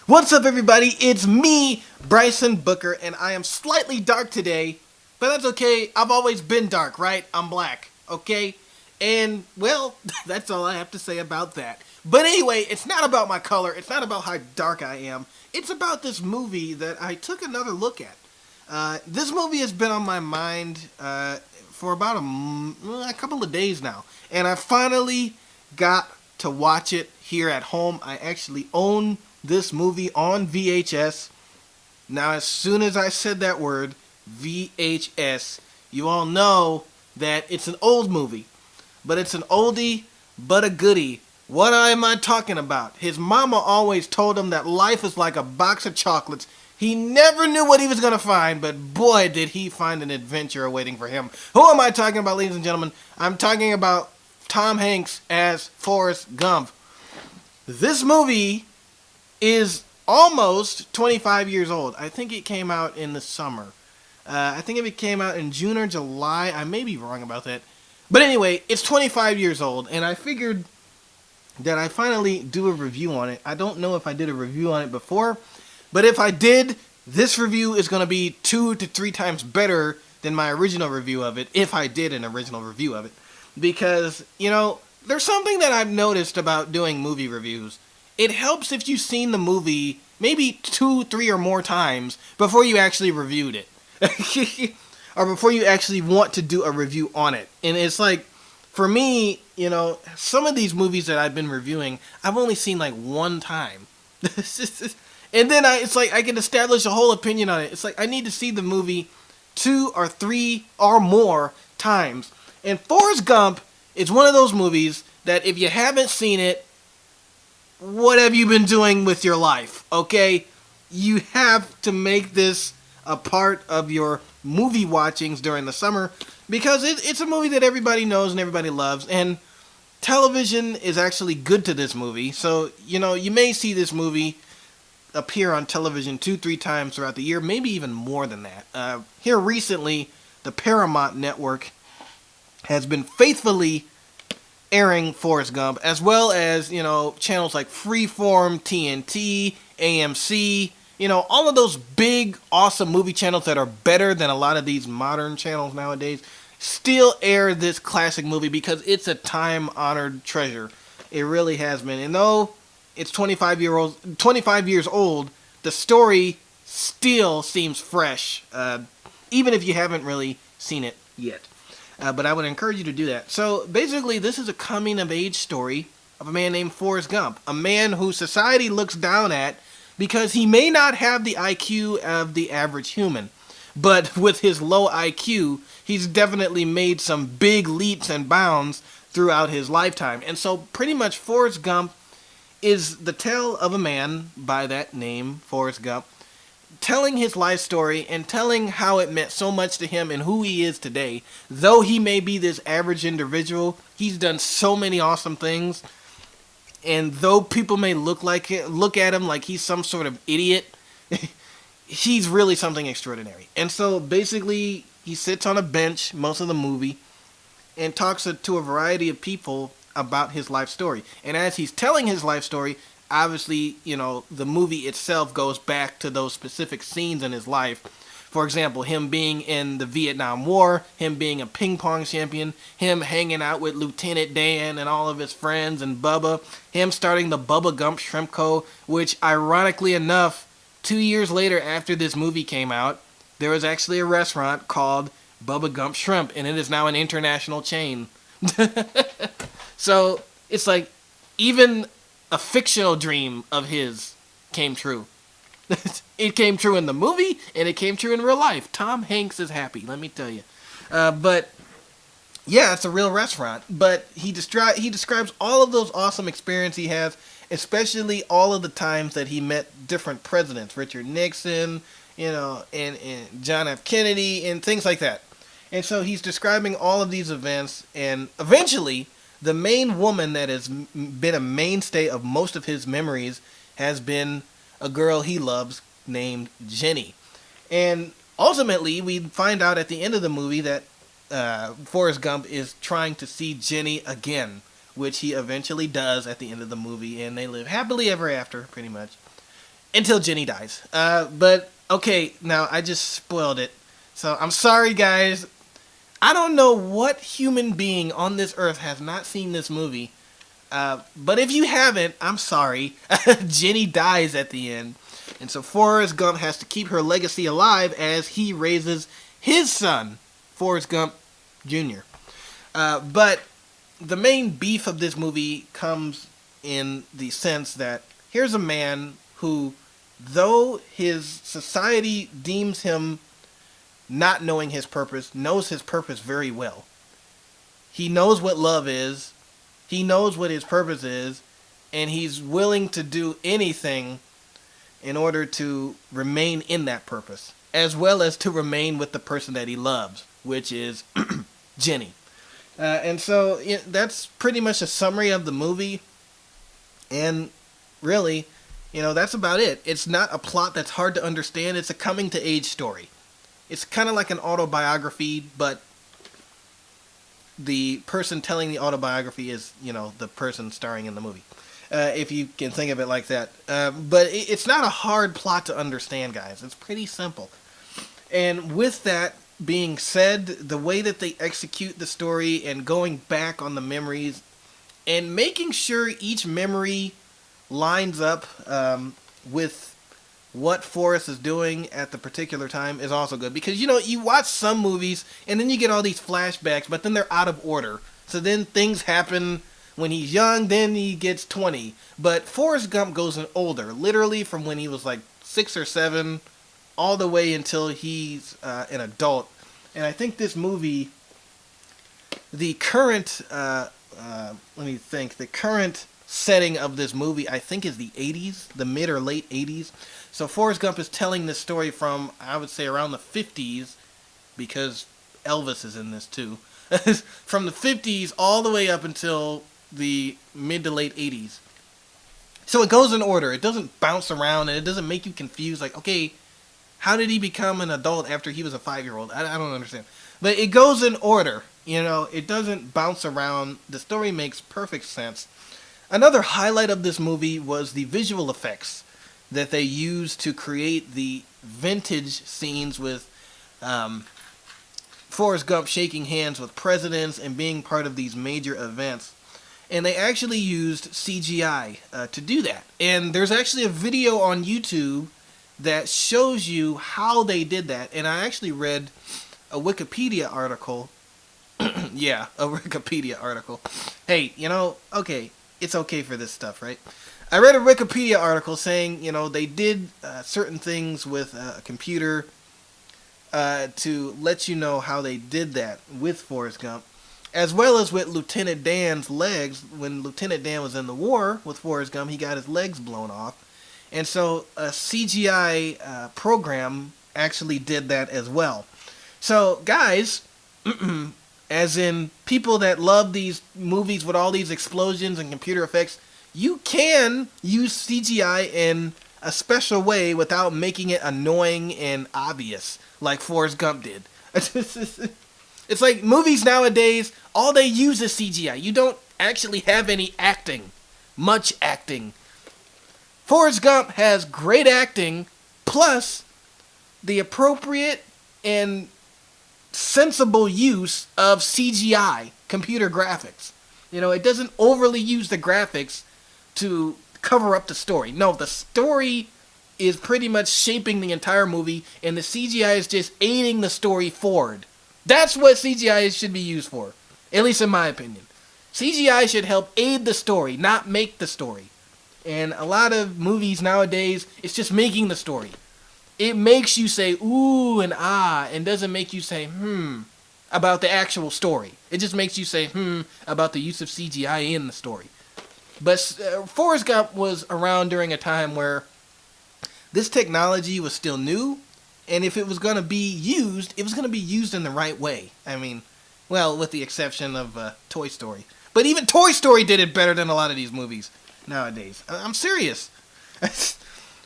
What's up, everybody? It's me, Bryson Booker, and I am slightly dark today, but that's okay. I've always been dark, right? I'm black, okay? And, well, that's all I have to say about that. But anyway, it's not about my color. It's not about how dark I am. It's about this movie that I took another look at. This movie has been on my mind for about a couple of days now, and I finally got to watch it here at home. I actually own this movie on VHS. Now, as soon as I said that word, VHS, you all know that it's an old movie, but it's an oldie but a goodie. What am I talking about? His mama always told him that life is like a box of chocolates. He never knew what he was going to find, but boy, did he find an adventure awaiting for him. Who am I talking about, ladies and gentlemen? I'm talking about Tom Hanks as Forrest Gump. This movie is almost 25 years old. I think it came out in the summer. I think it came out in June or July. I may be wrong about that. But anyway, it's 25 years old, and I figured that I finally do a review on it. I don't know if I did a review on it before, but if I did, this review is going to be 2 to 3 times better than my original review of it, if I did an original review of it. Because, you know, there's something that I've noticed about doing movie reviews. It helps if you've seen the movie maybe 2, 3, or more times before you actually reviewed it. Or before you actually want to do a review on it. And it's like, for me, you know, some of these movies that I've been reviewing, I've only seen like one time. And then it's like I can establish a whole opinion on it. It's like I need to see the movie 2 or 3 or more times. And Forrest Gump is one of those movies that if you haven't seen it, what have you been doing with your life? Okay? You have to make this a part of your movie watchings during the summer because it's a movie that everybody knows and everybody loves. And television is actually good to this movie. So, you know, you may see this movie appear on television 2, 3 times throughout the year, maybe even more than that. Here recently, the Paramount network has been faithfully airing Forrest Gump, as well as, you know, channels like Freeform, TNT, AMC, you know, all of those big, awesome movie channels that are better than a lot of these modern channels nowadays still air this classic movie because it's a time-honored treasure. It really has been. And though it's 25 years old, the story still seems fresh, even if you haven't really seen it yet. But I would encourage you to do that. So basically, this is a coming-of-age story of a man named Forrest Gump, a man who society looks down at because he may not have the IQ of the average human. But with his low IQ, he's definitely made some big leaps and bounds throughout his lifetime. And so pretty much Forrest Gump is the tale of a man by that name, Forrest Gump, telling his life story and telling how it meant so much to him and who he is today. Though he may be this average individual, he's done so many awesome things. And though people may look at him like he's some sort of idiot, he's really something extraordinary. And so basically, he sits on a bench most of the movie and talks to a variety of people about his life story. And as he's telling his life story, obviously, you know, the movie itself goes back to those specific scenes in his life. For example, him being in the Vietnam War, him being a ping pong champion, him hanging out with Lieutenant Dan and all of his friends and Bubba, him starting the Bubba Gump Shrimp Co., which ironically enough, 2 years later after this movie came out, there was actually a restaurant called Bubba Gump Shrimp, and it is now an international chain. So, it's like, even a fictional dream of his came true. It came true in the movie, and it came true in real life. Tom Hanks is happy, let me tell you. But, yeah, it's a real restaurant. But he describes all of those awesome experiences he has, especially all of the times that he met different presidents. Richard Nixon, you know, and John F. Kennedy, and things like that. And so he's describing all of these events, and eventually, the main woman that has been a mainstay of most of his memories has been a girl he loves named Jenny. And ultimately, we find out at the end of the movie that Forrest Gump is trying to see Jenny again, which he eventually does at the end of the movie, and they live happily ever after, pretty much. until Jenny dies. But okay, now I just spoiled it. So I'm sorry, guys. I don't know what human being on this earth has not seen this movie. But if you haven't, I'm sorry. Jenny dies at the end. And so Forrest Gump has to keep her legacy alive as he raises his son, Forrest Gump Jr. But the main beef of this movie comes in the sense that here's a man who, though his society deems him not knowing his purpose, knows his purpose very well. He knows what love is, he knows what his purpose is, and he's willing to do anything in order to remain in that purpose, as well as to remain with the person that he loves, which is Jenny. And so that's pretty much a summary of the movie. And really, that's about it. It's not a plot that's hard to understand. It's a coming-to-age story. It's kind of like an autobiography, but the person telling the autobiography is, the person starring in the movie. If you can think of it like that. But it's not a hard plot to understand, guys. It's pretty simple. And with that being said, the way that they execute the story and going back on the memories and making sure each memory lines up with what Forrest is doing at the particular time is also good. Because, you watch some movies and then you get all these flashbacks, but then they're out of order. So then things happen when he's young, then he gets 20. But Forrest Gump goes in older, literally from when he was like 6 or 7 all the way until he's an adult. And I think this movie, the current, the current setting of this movie, I think is the 80s, the mid or late 80s. So Forrest Gump is telling this story from, I would say, around the 50s, because Elvis is in this too. From the 50s all the way up until the mid to late 80s. So it goes in order. It doesn't bounce around, and it doesn't make you confused. Like, okay, how did he become an adult after he was a 5-year-old? I don't understand. But it goes in order. It doesn't bounce around. The story makes perfect sense. Another highlight of this movie was the visual effects that they used to create the vintage scenes with Forrest Gump shaking hands with presidents and being part of these major events. And they actually used CGI to do that. And there's actually a video on YouTube that shows you how they did that. And I actually read a Wikipedia article. Yeah, a Wikipedia article. Hey, okay, it's okay for this stuff, right? I read a Wikipedia article saying, they did certain things with a computer to let you know how they did that with Forrest Gump, as well as with Lieutenant Dan's legs. When Lieutenant Dan was in the war with Forrest Gump, he got his legs blown off. And so a CGI program actually did that as well. So, guys, as in people that love these movies with all these explosions and computer effects, you can use CGI in a special way without making it annoying and obvious, like Forrest Gump did. It's like movies nowadays, all they use is CGI. You don't actually have any acting, much acting. Forrest Gump has great acting, plus the appropriate and sensible use of CGI, computer graphics. It doesn't overly use the graphics to cover up the story. No, the story is pretty much shaping the entire movie, and the CGI is just aiding the story forward. That's what CGI should be used for, at least in my opinion. CGI should help aid the story, not make the story. And a lot of movies nowadays, it's just making the story. It makes you say ooh and ah, and doesn't make you say about the actual story. It just makes you say about the use of CGI in the story. But Forrest Gump was around during a time where this technology was still new, and if it was going to be used, it was going to be used in the right way. I mean, well, with the exception of Toy Story. But even Toy Story did it better than a lot of these movies nowadays. I'm serious.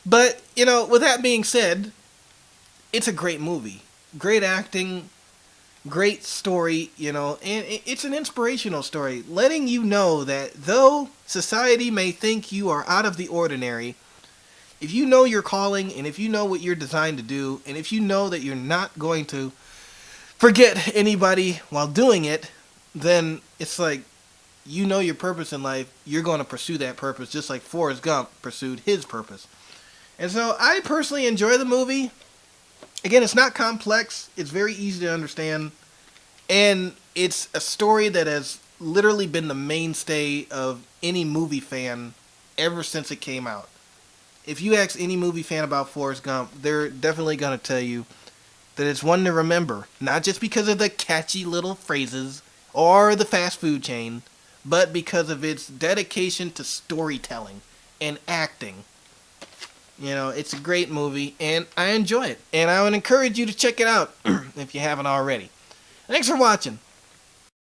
But, with that being said, it's a great movie. Great acting, great story, and it's an inspirational story, letting you know that though society may think you are out of the ordinary, If you know your calling, and if you know what you're designed to do, and if you know that you're not going to forget anybody while doing it, then it's like you know your purpose in life. You're going to pursue that purpose just like Forrest Gump pursued his purpose. And so I personally enjoy the movie. Again, it's not complex. It's very easy to understand. And it's a story that has literally been the mainstay of any movie fan ever since it came out. If you ask any movie fan about Forrest Gump, they're definitely going to tell you that it's one to remember. Not just because of the catchy little phrases or the fast food chain, but because of its dedication to storytelling and acting. You know, it's a great movie, and I enjoy it. And I would encourage you to check it out if you haven't already. Thanks for watching.